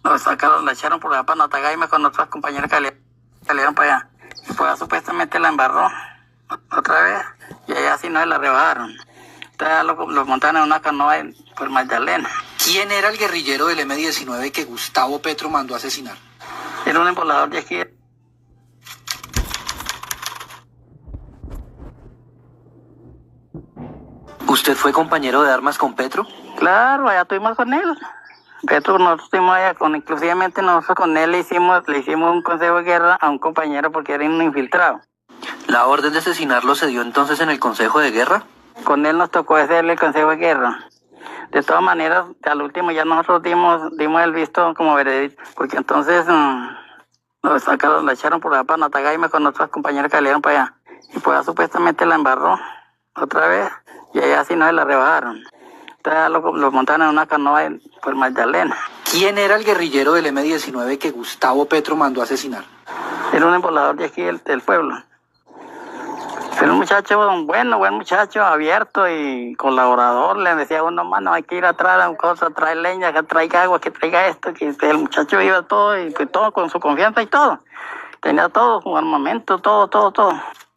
Lo sacaron, la echaron por allá para Natagaima con otras compañeras que salieron para allá. Y pues supuestamente la embarró otra vez y allá sí no se la rebajaron. Entonces lo montaron en una canoa por Magdalena. ¿Quién era el guerrillero del M-19 que Gustavo Petro mandó a asesinar? Era un embolador de aquí. ¿Usted fue compañero de armas con Petro? Claro, allá estuvimos con él. Petro, nosotros estuvimos allá inclusivamente nosotros con él le hicimos un consejo de guerra a un compañero porque era un infiltrado. ¿La orden de asesinarlo se dio entonces en el Consejo de Guerra? Con él nos tocó hacerle el consejo de guerra. De todas maneras, al último ya nosotros dimos el visto como veredicto, porque entonces lo sacaron, la echaron por allá para Natagaima con otras compañeras que salieron para allá. Y pues supuestamente la embarró otra vez y allá sí no se la rebajaron. Entonces lo montaron en una canoa por Magdalena. ¿Quién era el guerrillero del M-19 que Gustavo Petro mandó a asesinar? Era un embolador de aquí del pueblo. Era un muchacho buen muchacho, abierto y colaborador. Le decía a uno, mano, hay que ir atrás a un cosa, trae leña, que traiga agua, que traiga esto, que el muchacho iba todo y pues, todo con su confianza y todo. Tenía todo, su armamento, todo.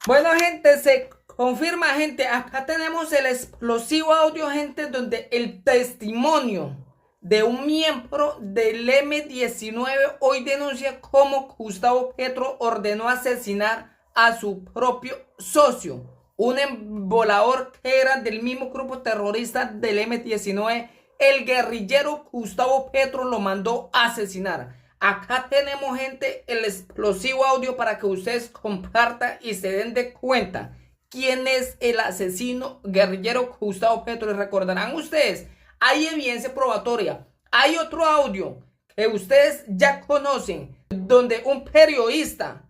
Bueno, gente, se confirma, gente. Acá tenemos el explosivo audio, gente, donde el testimonio de un miembro del M-19 hoy denuncia cómo Gustavo Petro ordenó asesinar a su propio socio, un embolador que era del mismo grupo terrorista del M-19. El guerrillero Gustavo Petro lo mandó a asesinar. Acá tenemos, gente, el explosivo audio para que ustedes compartan y se den de cuenta quién es el asesino guerrillero Gustavo Petro. Y recordarán ustedes, hay evidencia probatoria. Hay otro audio que ustedes ya conocen, donde un periodista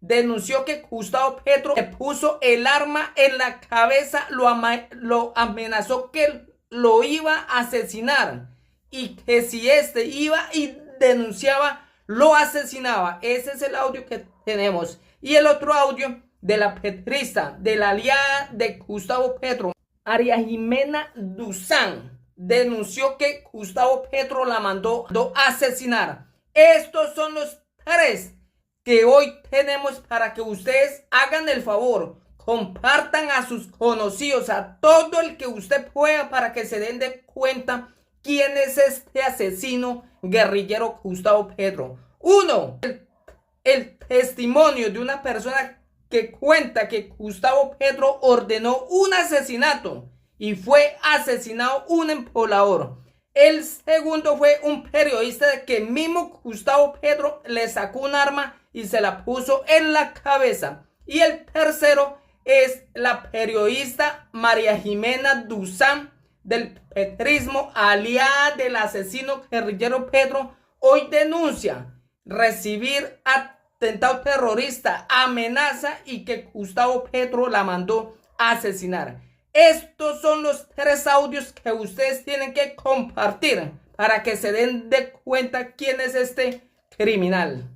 denunció que Gustavo Petro le puso el arma en la cabeza, lo amenazó que lo iba a asesinar y que si este iba y denunciaba, lo asesinaba. Ese es el audio que tenemos. Y el otro audio de la petrista, de la aliada de Gustavo Petro, María Jimena Duzán, denunció que Gustavo Petro la mandó a asesinar. Estos son los tres que hoy tenemos para que ustedes hagan el favor, compartan a sus conocidos, a todo el que usted pueda, para que se den de cuenta quién es este asesino guerrillero Gustavo Petro. Uno, el testimonio de una persona que cuenta que Gustavo Petro ordenó un asesinato y fue asesinado un embolador. El segundo fue un periodista de que mismo Gustavo Petro le sacó un arma y se la puso en la cabeza. Y el tercero es la periodista María Jimena Duzán, del petrismo, aliada del asesino guerrillero Petro. Hoy denuncia recibir atentado terrorista, amenaza y que Gustavo Petro la mandó a asesinar. Estos son los tres audios que ustedes tienen que compartir para que se den de cuenta quién es este criminal.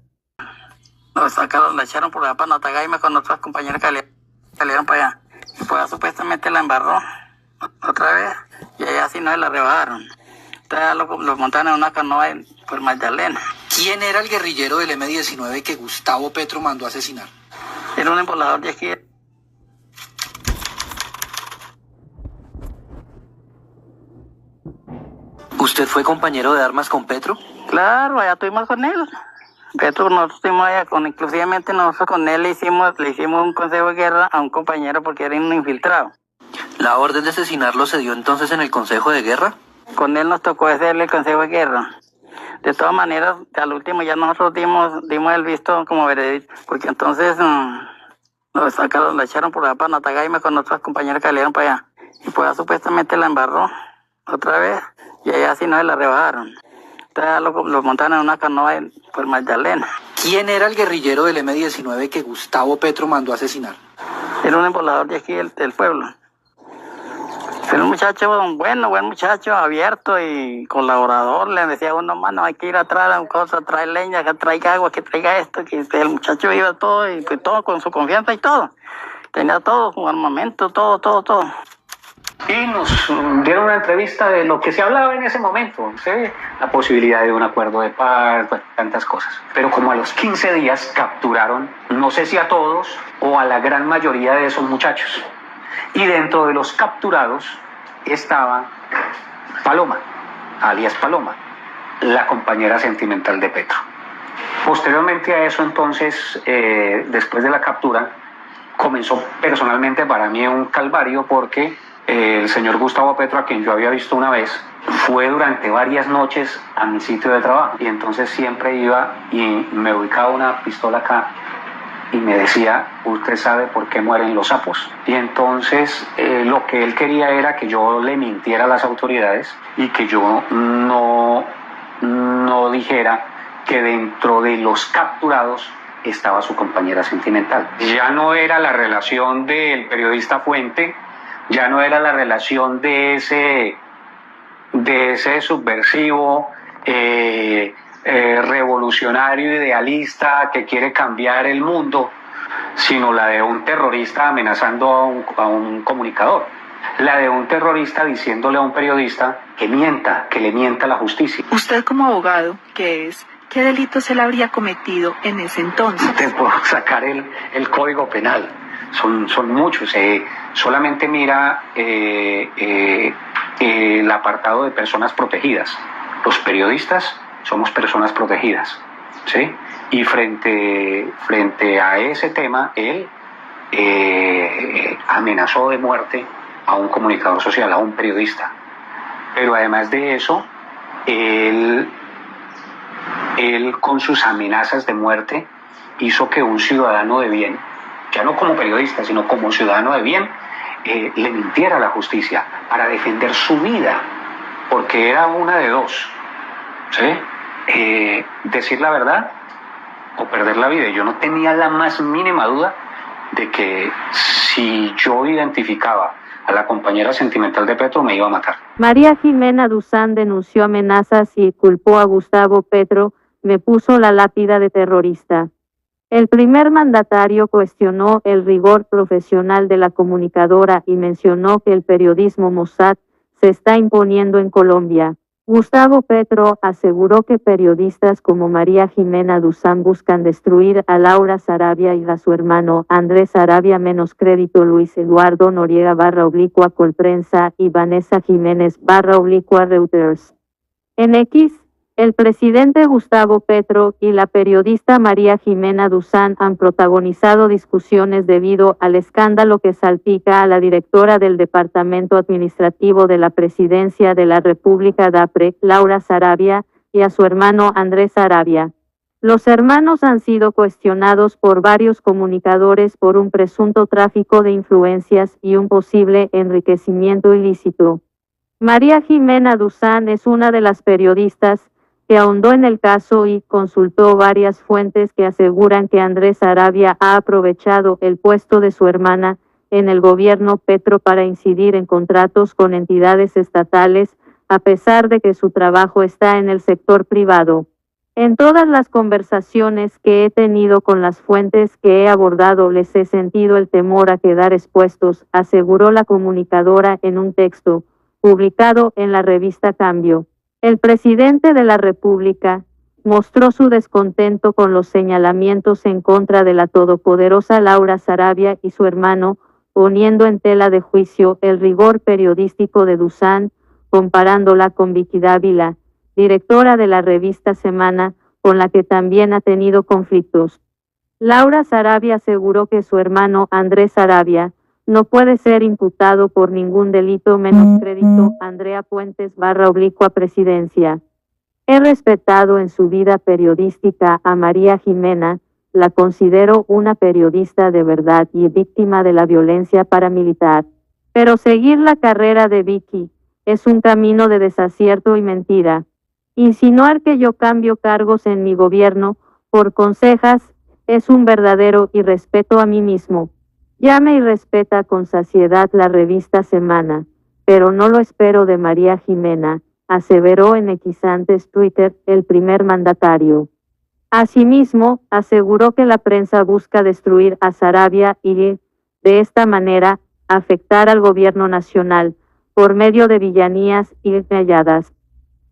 Lo sacaron, la echaron por allá para Natagaima con otras compañeras que salieron para allá. Y pues supuestamente la embarró otra vez y allá sí no se la rebajaron. Entonces lo montaron en una canoa por Magdalena. ¿Quién era el guerrillero del M-19 que Gustavo Petro mandó a asesinar? Era un embolador de aquí. ¿Usted fue compañero de armas con Petro? Claro, allá estuvimos con él. Petro, nosotros estuvimos allá inclusivamente nosotros con él le hicimos un consejo de guerra a un compañero porque era un infiltrado. ¿La orden de asesinarlo se dio entonces en el Consejo de Guerra? Con él nos tocó hacerle el consejo de guerra. De todas maneras, al último ya nosotros dimos el visto como veredicto, porque entonces lo sacaron, la echaron por allá para Natagaima con otras compañeras que salieron para allá. Y pues supuestamente la embarró otra vez y allá sí no se la rebajaron. Entonces lo montaron en una canoa por Magdalena. ¿Quién era el guerrillero del M-19 que Gustavo Petro mandó a asesinar? Era un embolador de aquí del pueblo. Era un muchacho buen muchacho, abierto y colaborador. Le decía a uno, mano, hay que ir atrás a un cosa, trae leña, que traiga agua, que traiga esto, que el muchacho iba todo y pues, todo con su confianza y todo. Tenía todo, su armamento, todo. y nos dieron una entrevista de lo que se hablaba en ese momento, ¿sí? La posibilidad de un acuerdo de paz, bueno, tantas cosas. Pero como a los 15 días capturaron, no sé si a todos o a la gran mayoría de esos muchachos. Y dentro de los capturados estaba Paloma, alias Paloma, la compañera sentimental de Petro. Posteriormente a eso, entonces, después de la captura, comenzó personalmente para mí un calvario porque el señor Gustavo Petro, a quien yo había visto una vez, fue durante varias noches a mi sitio de trabajo y entonces siempre iba y me ubicaba una pistola acá y me decía, usted sabe por qué mueren los sapos. Y entonces lo que él quería era que yo le mintiera a las autoridades y que yo no dijera que dentro de los capturados estaba su compañera sentimental. Ya no era la relación del periodista Fuente, ya no era la relación de ese subversivo, revolucionario, idealista que quiere cambiar el mundo, sino la de un terrorista amenazando a un comunicador. La de un terrorista diciéndole a un periodista que mienta, que le mienta a la justicia. Usted como abogado, ¿qué es? ¿Qué delitos él habría cometido en ese entonces? Te puedo sacar el código penal. Son muchos. Solamente mira el apartado de personas protegidas. Los periodistas somos personas protegidas, ¿sí? Y frente a ese tema, él amenazó de muerte a un comunicador social, a un periodista. Pero además de eso, él con sus amenazas de muerte hizo que un ciudadano de bien, ya no como periodista, sino como ciudadano de bien, le mintiera a la justicia para defender su vida, porque era una de dos, ¿sí? Decir la verdad o perder la vida. Yo no tenía la más mínima duda de que si yo identificaba a la compañera sentimental de Petro, me iba a matar. María Jimena Duzán denunció amenazas y culpó a Gustavo Petro, me puso la lápida de terrorista. El primer mandatario cuestionó el rigor profesional de la comunicadora y mencionó que el periodismo Mossad se está imponiendo en Colombia. Gustavo Petro aseguró que periodistas como María Jimena Duzán buscan destruir a Laura Sarabia y a su hermano Andrés Sarabia menos crédito Luis Eduardo Noriega / Colprensa y Vanessa Jiménez / Reuters. En X, el presidente Gustavo Petro y la periodista María Jimena Duzán han protagonizado discusiones debido al escándalo que salpica a la directora del Departamento Administrativo de la Presidencia de la República DAPRE, Laura Sarabia, y a su hermano Andrés Sarabia. Los hermanos han sido cuestionados por varios comunicadores por un presunto tráfico de influencias y un posible enriquecimiento ilícito. María Jimena Duzán es una de las periodistas que ahondó en el caso y consultó varias fuentes que aseguran que Andrés Sarabia ha aprovechado el puesto de su hermana en el gobierno Petro para incidir en contratos con entidades estatales, a pesar de que su trabajo está en el sector privado. En todas las conversaciones que he tenido con las fuentes que he abordado les he sentido el temor a quedar expuestos, aseguró la comunicadora en un texto publicado en la revista Cambio. El presidente de la República mostró su descontento con los señalamientos en contra de la todopoderosa Laura Sarabia y su hermano, poniendo en tela de juicio el rigor periodístico de Duzán, comparándola con Vicky Dávila, directora de la revista Semana, con la que también ha tenido conflictos. Laura Sarabia aseguró que su hermano Andrés Sarabia no puede ser imputado por ningún delito menos crédito Andrea Puentes / Presidencia. He respetado en su vida periodística a María Jimena, la considero una periodista de verdad y víctima de la violencia paramilitar. Pero seguir la carrera de Vicky es un camino de desacierto y mentira. Insinuar que yo cambio cargos en mi gobierno por consejas es un verdadero irrespeto a mí mismo. Llame y respeta con saciedad la revista Semana, pero no lo espero de María Jimena, aseveró en X antes Twitter el primer mandatario. Asimismo, aseguró que la prensa busca destruir a Sarabia y, de esta manera, afectar al gobierno nacional, por medio de villanías y engañadas.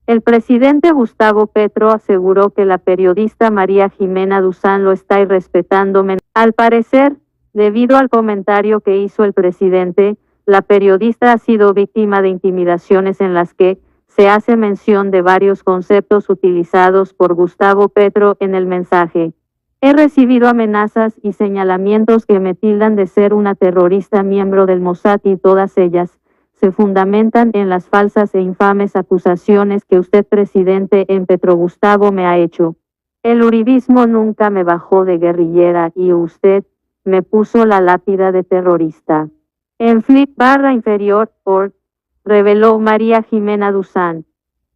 El presidente Gustavo Petro aseguró que la periodista María Jimena Duzán lo está irrespetando. Al parecer, debido al comentario que hizo el presidente, la periodista ha sido víctima de intimidaciones en las que se hace mención de varios conceptos utilizados por Gustavo Petro en el mensaje. He recibido amenazas y señalamientos que me tildan de ser una terrorista miembro del Mossad y todas ellas se fundamentan en las falsas e infames acusaciones que usted, presidente en Petro Gustavo, me ha hecho. El uribismo nunca me bajó de guerrillera y usted me puso la lápida de terrorista. En flip_inferior reveló María Jimena Duzán.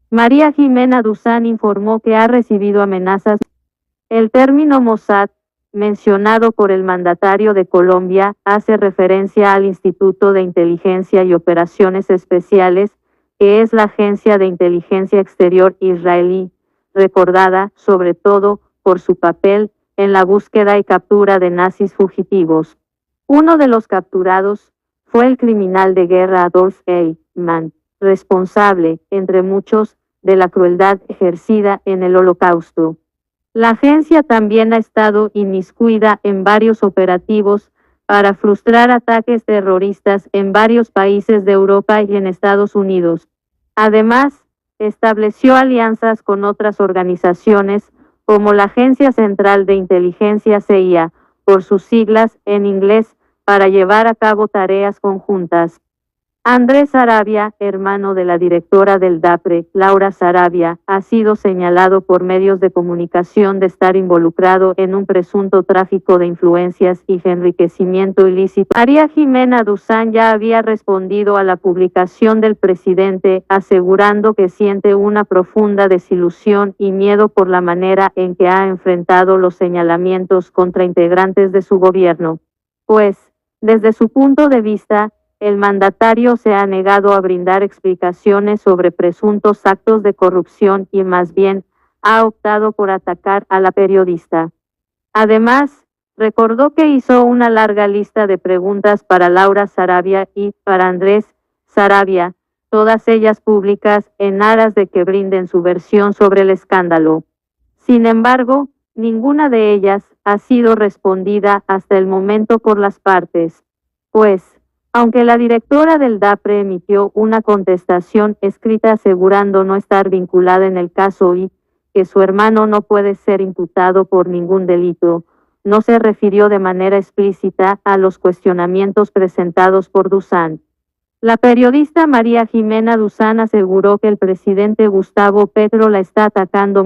María Jimena Duzán informó que ha recibido amenazas. El término Mossad, mencionado por el mandatario de Colombia, hace referencia al Instituto de Inteligencia y Operaciones Especiales, que es la agencia de inteligencia exterior israelí, recordada, sobre todo, por su papel en la búsqueda y captura de nazis fugitivos. Uno de los capturados fue el criminal de guerra Adolf Eichmann, responsable, entre muchos, de la crueldad ejercida en el Holocausto. La agencia también ha estado inmiscuida en varios operativos para frustrar ataques terroristas en varios países de Europa y en Estados Unidos. Además, estableció alianzas con otras organizaciones como la Agencia Central de Inteligencia CIA, por sus siglas en inglés, para llevar a cabo tareas conjuntas. Andrés Sarabia, hermano de la directora del DAPRE, Laura Sarabia, ha sido señalado por medios de comunicación de estar involucrado en un presunto tráfico de influencias y enriquecimiento ilícito. María Jimena Duzán ya había respondido a la publicación del presidente, asegurando que siente una profunda desilusión y miedo por la manera en que ha enfrentado los señalamientos contra integrantes de su gobierno. Pues, desde su punto de vista, el mandatario se ha negado a brindar explicaciones sobre presuntos actos de corrupción y más bien ha optado por atacar a la periodista. Además, recordó que hizo una larga lista de preguntas para Laura Sarabia y para Andrés Sarabia, todas ellas públicas en aras de que brinden su versión sobre el escándalo. Sin embargo, ninguna de ellas ha sido respondida hasta el momento por las partes, pues, aunque la directora del DAPRE emitió una contestación escrita asegurando no estar vinculada en el caso y que su hermano no puede ser imputado por ningún delito, no se refirió de manera explícita a los cuestionamientos presentados por Duzán. La periodista María Jimena Duzán aseguró que el presidente Gustavo Petro la está atacando